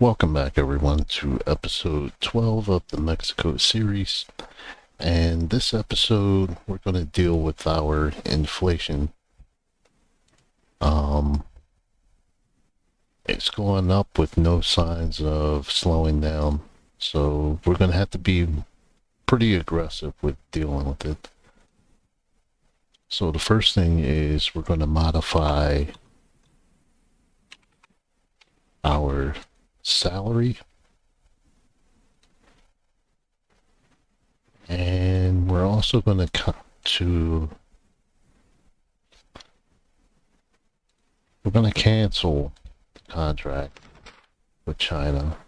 Welcome back, everyone, to episode 12 of the Mexico series. And this episode, we're going to deal with our inflation. It's going up with no signs of slowing down. So we're going to have to be pretty aggressive with dealing with it. So the first thing is we're going to modify our salary. And we're also going to cancel the contract with China.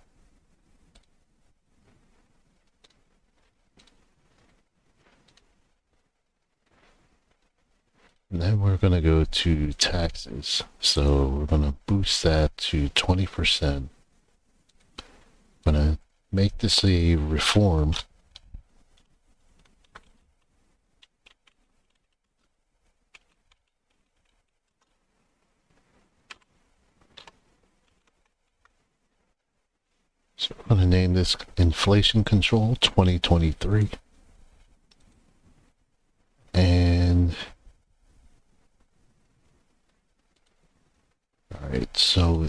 And then we're going to go to taxes. So we're going to boost that to 20%. I'm going to make this a reform. So I'm going to name this Inflation Control 2023. And alright, so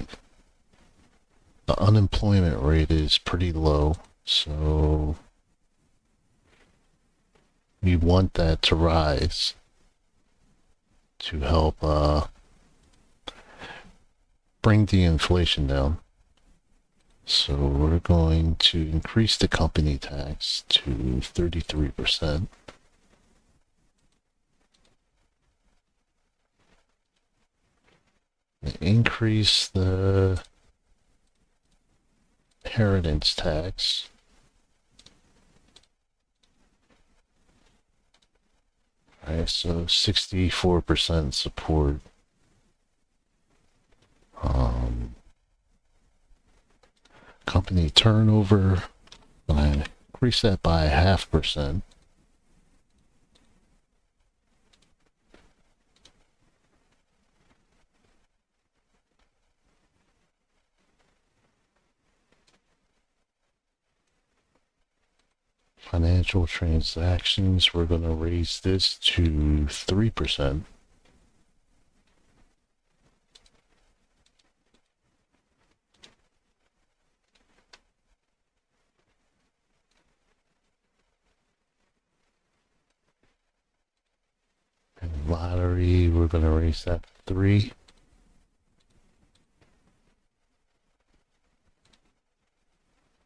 the unemployment rate is pretty low, so we want that to rise to help bring the inflation down. So we're going to increase the company tax to 33%. Increase the inheritance tax. Alright, so 64% support. Company turnover, I increase that by 0.5%. Financial transactions, we're going to raise this to 3%. And lottery, we're going to raise that to 3%.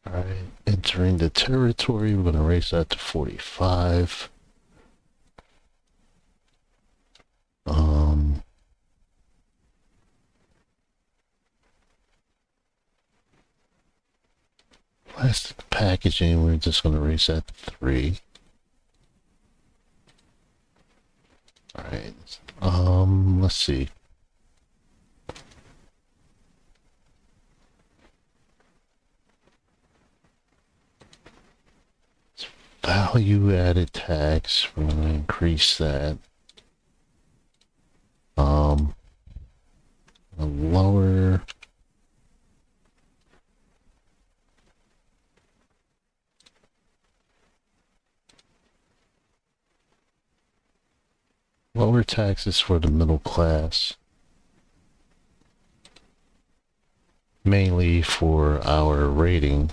Alright, entering the territory, we're going to raise that to 45%. Plastic packaging, we're just going to raise that to 3%. Alright, let's see. Value added tax, we're going to increase that. A lower taxes for the middle class, mainly for our rating.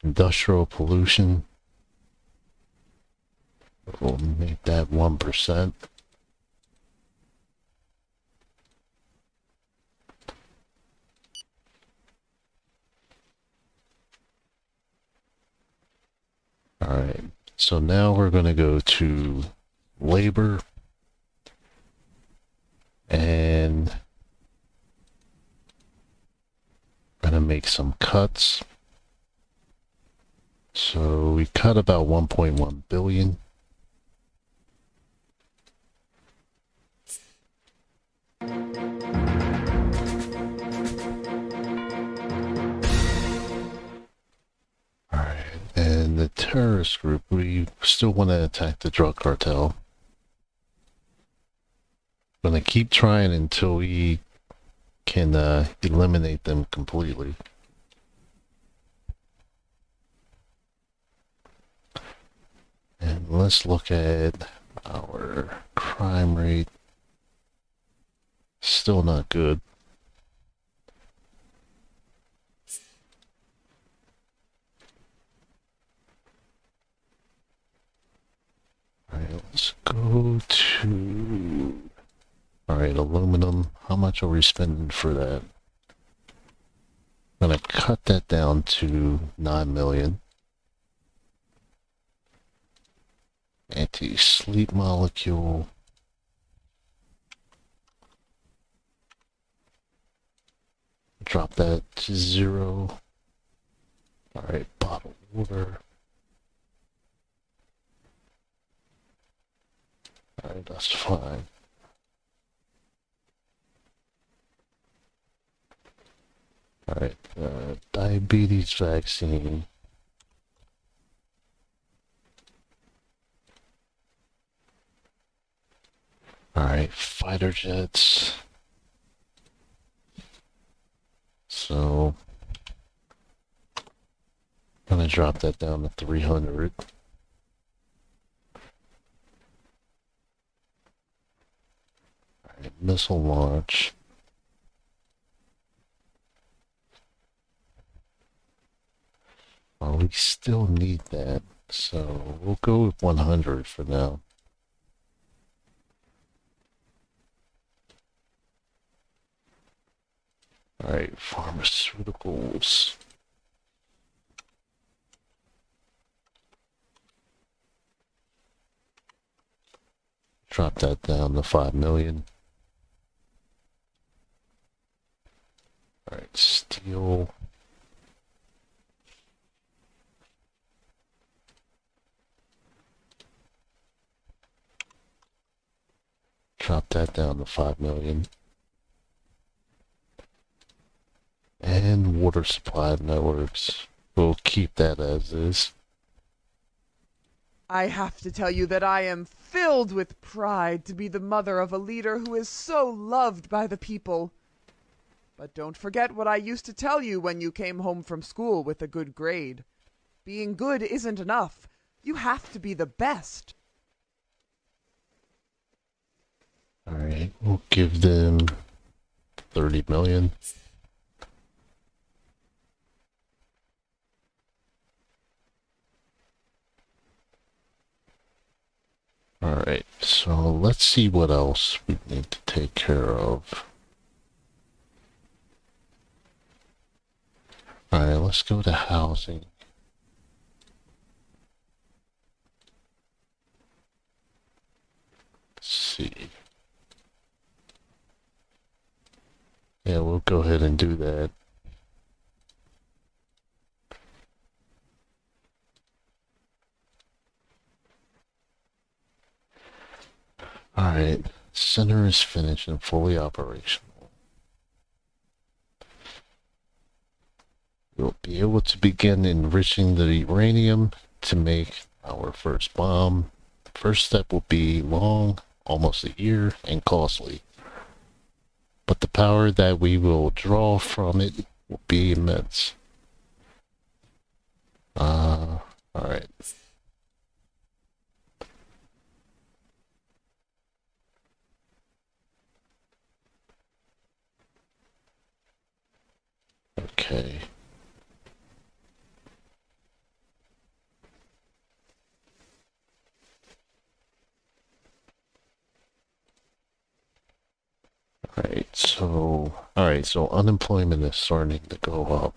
Industrial pollution, we'll make that 1%. Alright, so now we're going to go to labor, and I'm going to make some cuts. So we cut about 1.1 billion. terrorist group. We still want to attack the drug cartel. Gonna keep trying until we can eliminate them completely. And let's look at our crime rate. Still not good. Alright, let's go to... Alright, aluminum. How much are we spending for that? I'm gonna cut that down to 9 million. Anti-sleep molecule. Drop that to 0. Alright, bottled water. Alright, that's fine. Alright, diabetes vaccine. Alright, fighter jets. So, I'm gonna drop that down to 300. Alright, missile launch. Well, we still need that, so we'll go with 100 for now. Alright, pharmaceuticals. Drop that down to 5 million. Alright, steel. Drop that down to 5 million. And water supply networks. We'll keep that as is. I have to tell you that I am filled with pride to be the mother of a leader who is so loved by the people. But don't forget what I used to tell you when you came home from school with a good grade. Being good isn't enough. You have to be the best. Alright, we'll give them 30 million. Alright, so let's see what else we need to take care of. Alright, let's go to housing. Let's see. Yeah, we'll go ahead and do that. Alright, center is finished and fully operational. We'll be able to begin enriching the uranium to make our first bomb. The first step will be long, almost a year, and costly. But the power that we will draw from it will be immense. Alright. Okay. Alright, so unemployment is starting to go up.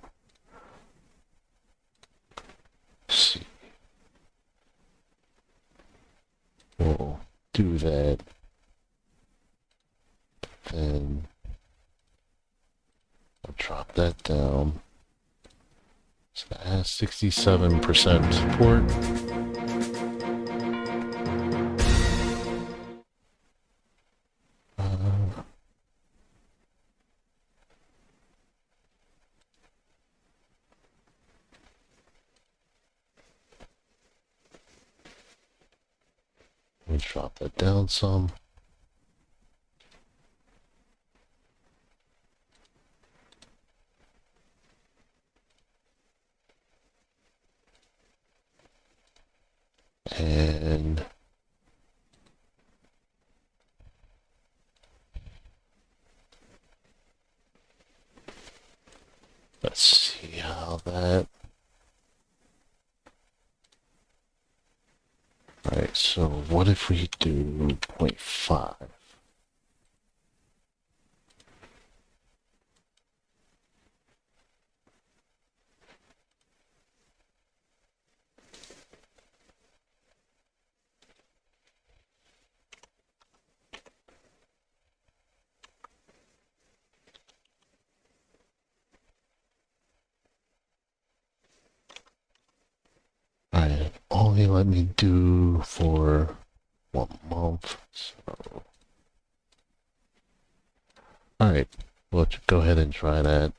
Let's see. We'll do that. Then I'll drop that down. So that has 67% support. me drop that down some. And let's see how that. Alright, so what if we do 0.5? Alright, only let me do for 1 month. So, alright, we'll go ahead and try that.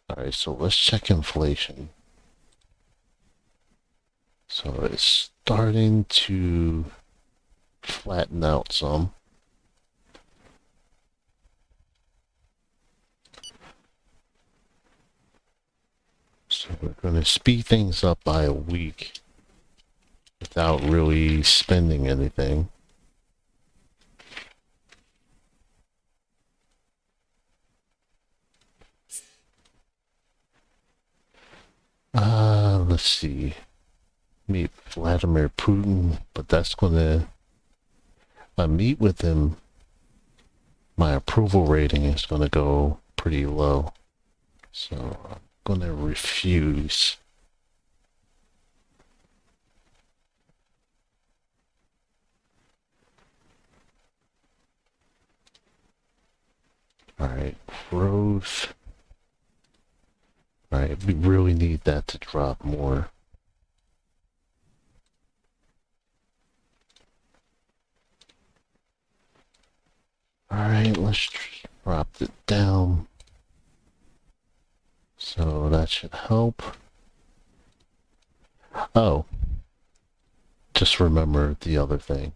Alright, so let's check inflation. So it's starting to flatten out some. So we're going to speed things up by a week without really spending anything. Let's see. Meet Vladimir Putin, but that's gonna. If I meet with him, my approval rating is gonna go pretty low. So I'm gonna refuse. Alright, growth. Alright, we really need that to drop more. Alright, let's drop it down. So that should help. Oh. Just remember the other thing.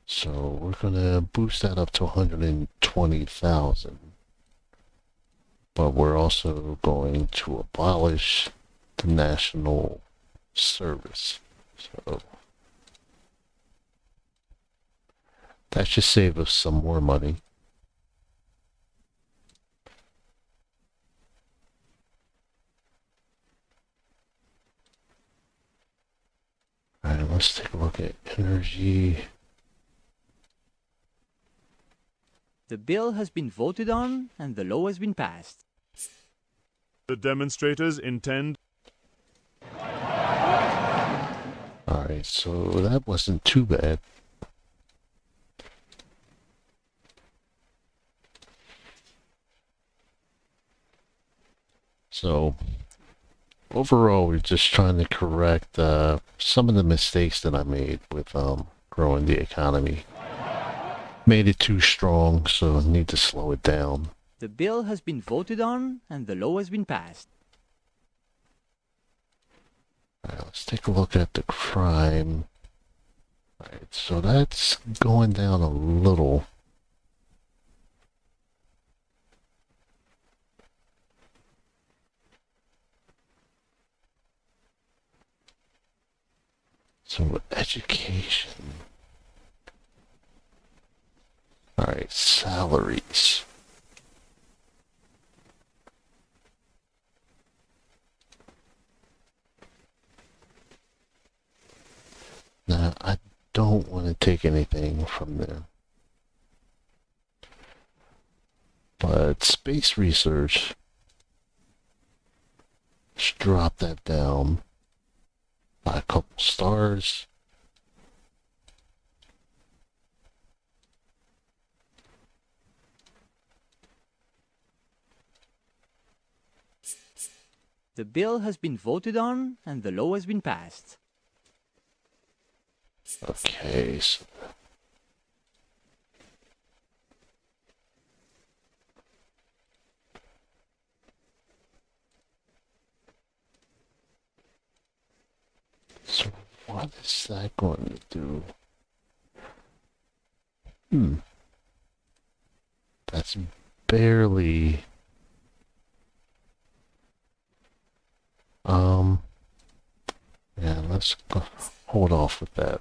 So we're gonna boost that up to 120,000. But we're also going to abolish the national service. So that should save us some more money. Alright, let's take a look at energy. The bill has been voted on and the law has been passed. The demonstrators intend. Alright, so that wasn't too bad. So, overall, we're just trying to correct some of the mistakes that I made with growing the economy. Made it too strong, so I need to slow it down. The bill has been voted on and the law has been passed. Alright, let's take a look at the crime. Alright, so that's going down a little. So education. Alright, salaries. Now, I don't want to take anything from there. But space research, let's drop that down by a couple stars. The bill has been voted on and the law has been passed. Okay, so that going to do? Hmm. That's barely... Yeah, let's hold off with that.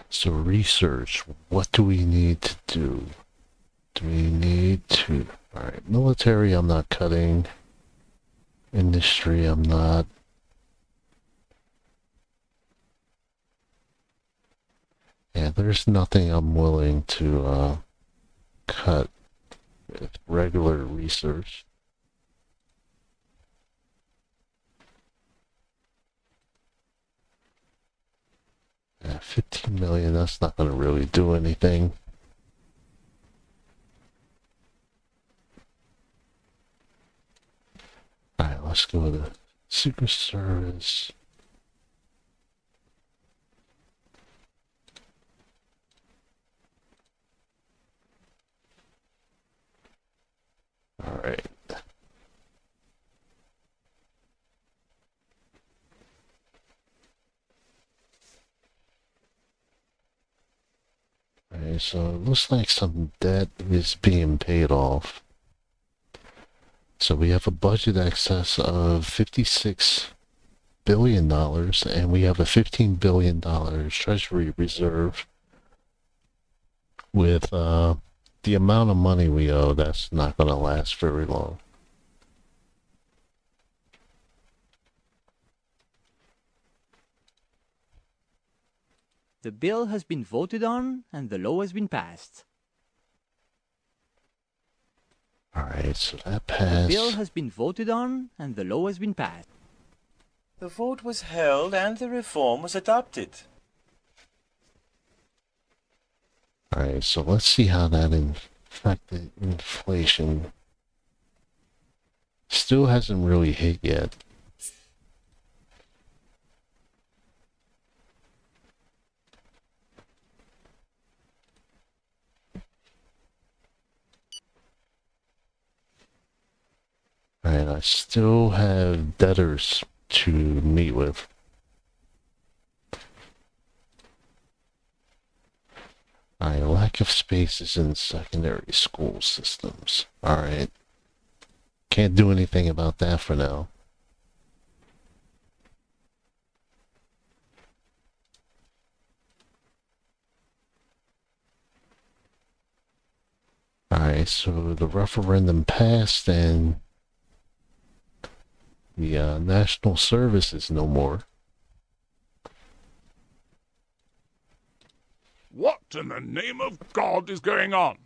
So research, what do we need to do? Do we need to... Alright, military I'm not cutting. Industry I'm not. Yeah, there's nothing I'm willing to cut with regular research. 15 million, that's not going to really do anything. Alright, let's go to Secret Service. Alright. Alright, so it looks like some debt is being paid off. So we have a budget excess of $56 billion, and we have a $15 billion treasury reserve. With the amount of money we owe, that's not going to last very long. The bill has been voted on and the law has been passed. Alright, so that The passed. bill has been voted on and the law has been passed. The vote was held and the reform was adopted. Alright, so let's see how that affected inflation. Still hasn't really hit yet. Alright, I still have debtors to meet with. Alright, lack of spaces in secondary school systems. Alright. Can't do anything about that for now. Alright, so the referendum passed and the national service is no more. What in the name of God is going on?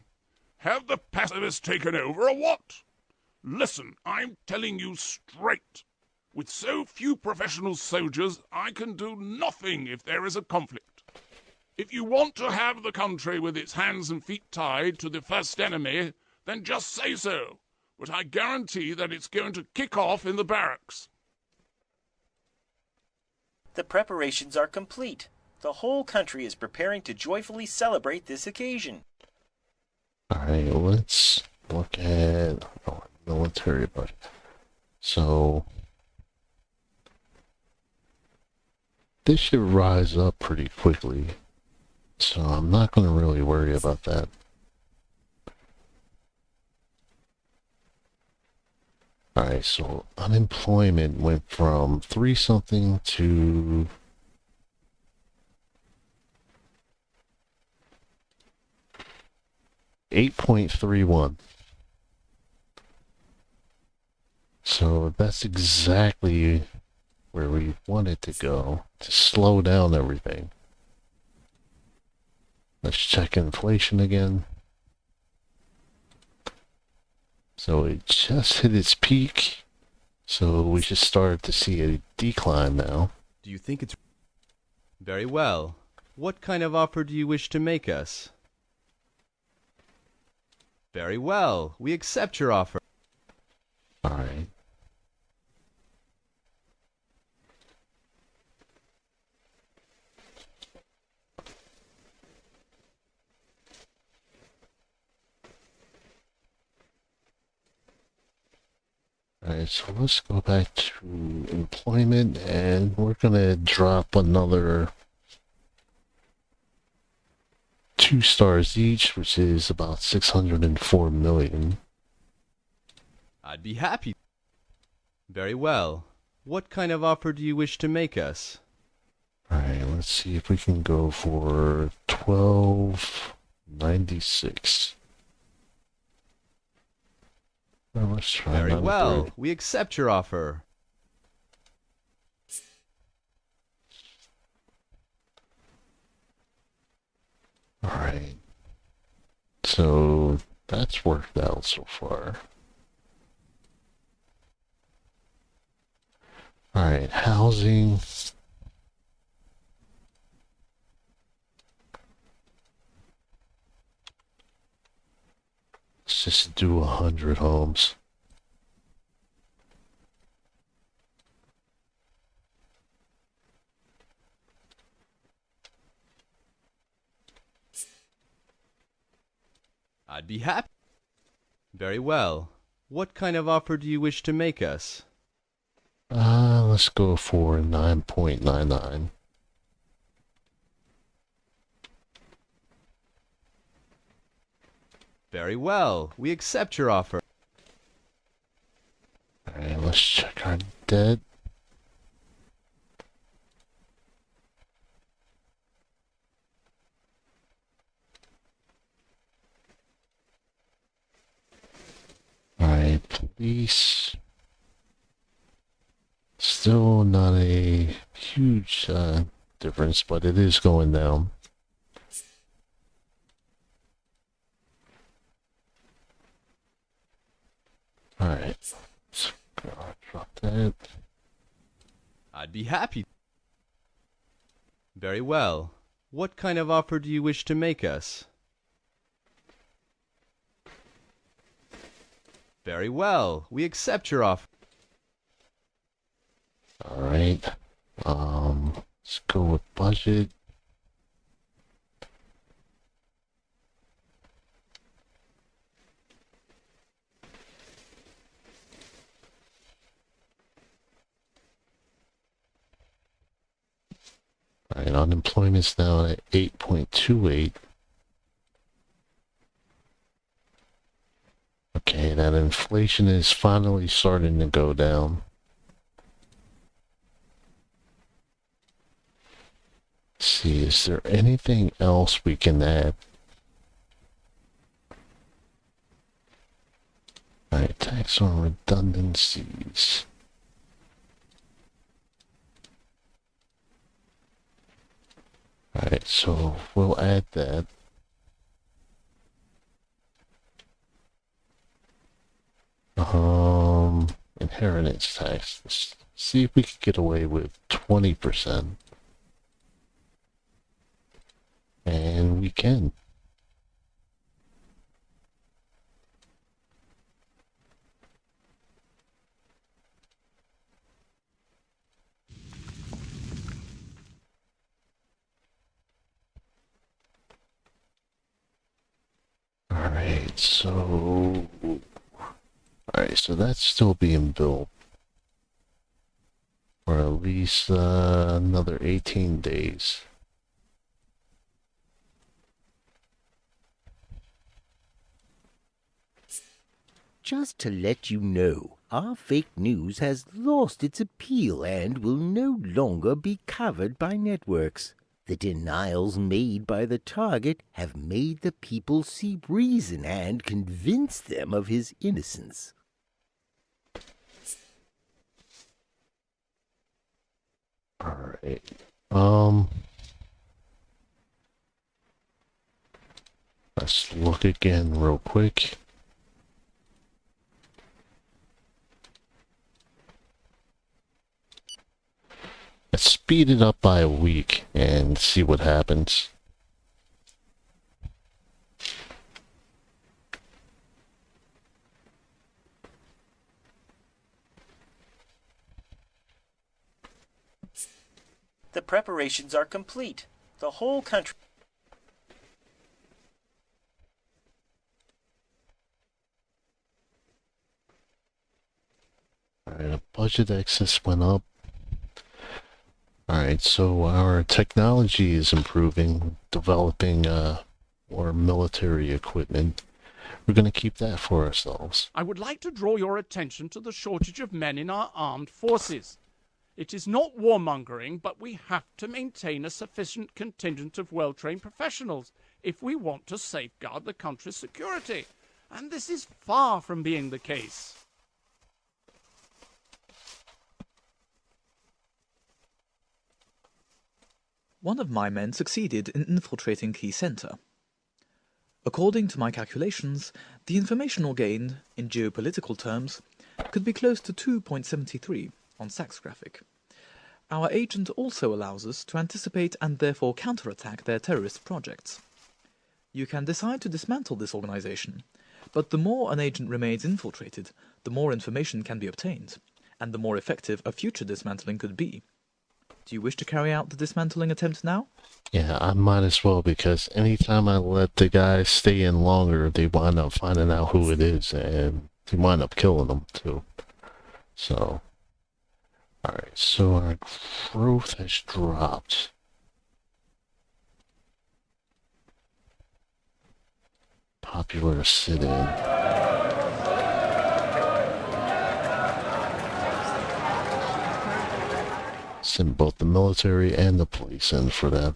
Have the pacifists taken over or what? Listen, I'm telling you straight. With so few professional soldiers, I can do nothing if there is a conflict. If you want to have the country with its hands and feet tied to the first enemy, then just say so. But I guarantee that it's going to kick off in the barracks. The preparations are complete. The whole country is preparing to joyfully celebrate this occasion. Alright, let's look at our military budget. So, this should rise up pretty quickly. So I'm not going to really worry about that. Alright, so unemployment went from 3 something to 8.31. So that's exactly where we want it to go, to slow down everything. Let's check inflation again. So it just hit its peak, so we should start to see a decline now. Do you think it's... Very well. What kind of offer do you wish to make us? Very well. We accept your offer. Alright. Alright, so let's go back to employment and we're gonna drop another 2 stars each, which is about 604 million. I'd be happy. Very well. What kind of offer do you wish to make us? Alright, let's see if we can go for 1296. Well, let's try Very another well. 30. We accept your offer. Alright. So that's worked out so far. Alright, housing. Let's just do 100 homes. I'd be happy. Very well. What kind of offer do you wish to make us? Let's go for 9.99. Very well. We accept your offer. Alright, let's check our debt. Alright, police. Still not a huge difference, but it is going down. Alright, let's drop that. I'd be happy. Very well. What kind of offer do you wish to make us? Very well. We accept your offer. Alright, let's go with budget. Alright, unemployment's now at 8.28. Okay, that inflation is finally starting to go down. Let's see, is there anything else we can add? Alright, tax on redundancies. Alright, so we'll add that. Inheritance tax. Let's see if we can get away with 20%. And we can. Alright, so that's still being built for at least another 18 days. Just to let you know, our fake news has lost its appeal and will no longer be covered by networks. The denials made by the target have made the people see reason and convinced them of his innocence. Alright. Let's look again real quick. Let's speed it up by a week and see what happens. The preparations are complete. The whole country. budget excess went up. Alright, so our technology is improving, developing more military equipment. We're going to keep that for ourselves. I would like to draw your attention to the shortage of men in our armed forces. It is not warmongering, but we have to maintain a sufficient contingent of well-trained professionals if we want to safeguard the country's security. And this is far from being the case. One of my men succeeded in infiltrating Key Center. According to my calculations, the informational gain, in geopolitical terms, could be close to 2.73 on Sachs graphic. Our agent also allows us to anticipate and therefore counterattack their terrorist projects. You can decide to dismantle this organization, but the more an agent remains infiltrated, the more information can be obtained, and the more effective a future dismantling could be. Do you wish to carry out the dismantling attempt now? Yeah, I might as well, because anytime I let the guys stay in longer, they wind up finding out who it is, and they wind up killing them, too. So, alright, so our growth has dropped. Popular sit-in. Send both the military and the police in for that.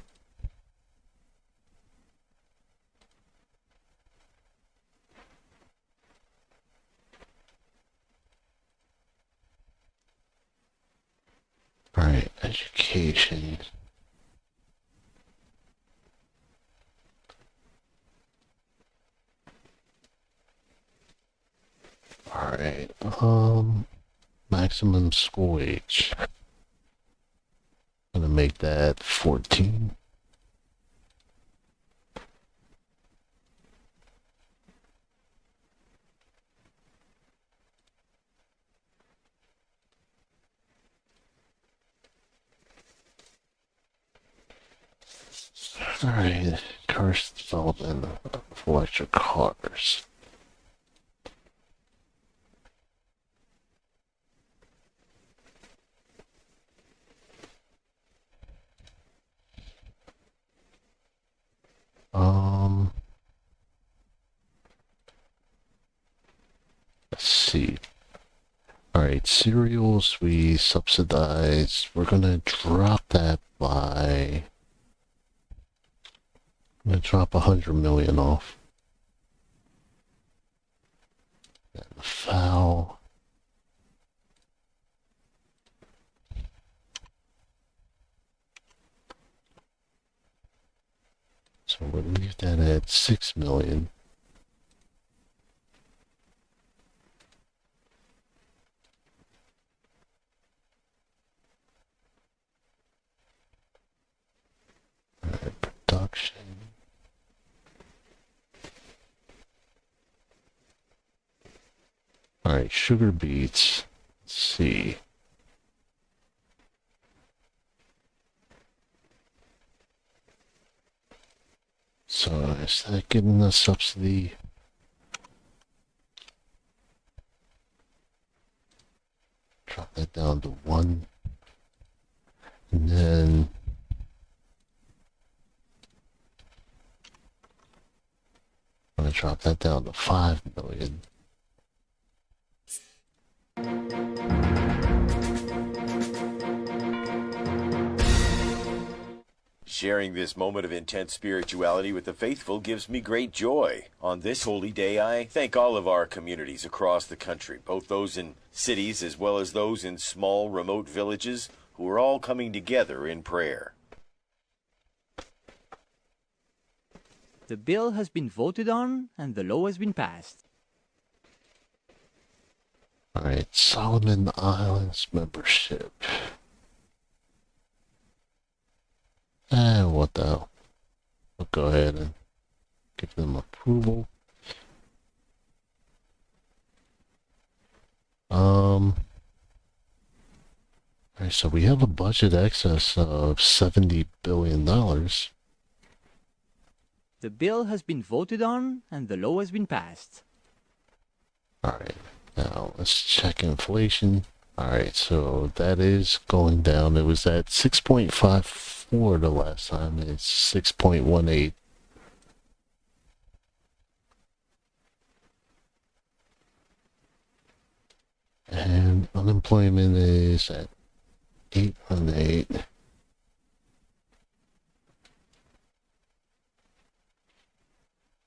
Alright, education. Alright, maximum school age. Gonna make that 14. Alright, cars development of electric cars. Let's see. Alright, cereals we subsidize. We're gonna drop that by... I'm gonna drop 100 million off. And the foul. So we'll leave that at 6 million. Alright, production. Alright, sugar beets. Let's see. So is that getting a subsidy? Drop that down to 1. And then I'm gonna drop that down to 5 million. Sharing this moment of intense spirituality with the faithful gives me great joy. On this holy day, I thank all of our communities across the country, both those in cities as well as those in small, remote villages, who are all coming together in prayer. The bill has been voted on and the law has been passed. Alright, Solomon Islands membership. What the hell? We'll go ahead and give them approval. Alright, so we have a budget excess of $70 billion. The bill has been voted on and the law has been passed. Alright, now let's check inflation. Alright, so that is going down. It was at 6.54 the last time. It's 6.18. And unemployment is at 8.8.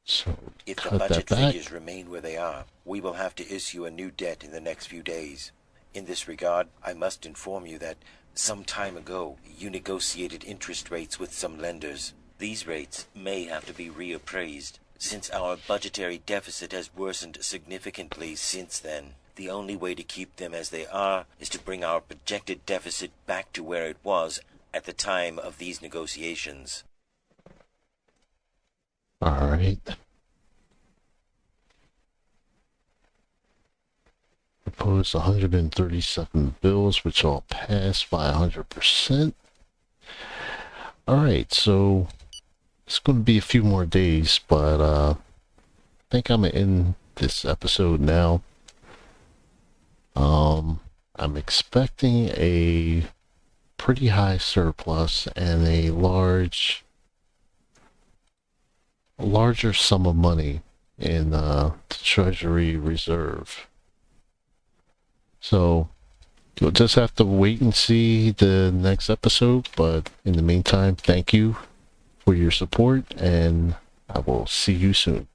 So If the cut budget that back. figures remain where they are, we will have to issue a new debt in the next few days. In this regard, I must inform you that some time ago, you negotiated interest rates with some lenders. These rates may have to be reappraised. Since our budgetary deficit has worsened significantly since then, the only way to keep them as they are is to bring our projected deficit back to where it was at the time of these negotiations. Alright. Proposed 137 bills, which all passed by 100%. Alright, so it's going to be a few more days, but I think I'm going to end this episode now. I'm expecting a pretty high surplus and a larger sum of money in the Treasury Reserve. So you'll just have to wait and see the next episode, but in the meantime, thank you for your support, and I will see you soon.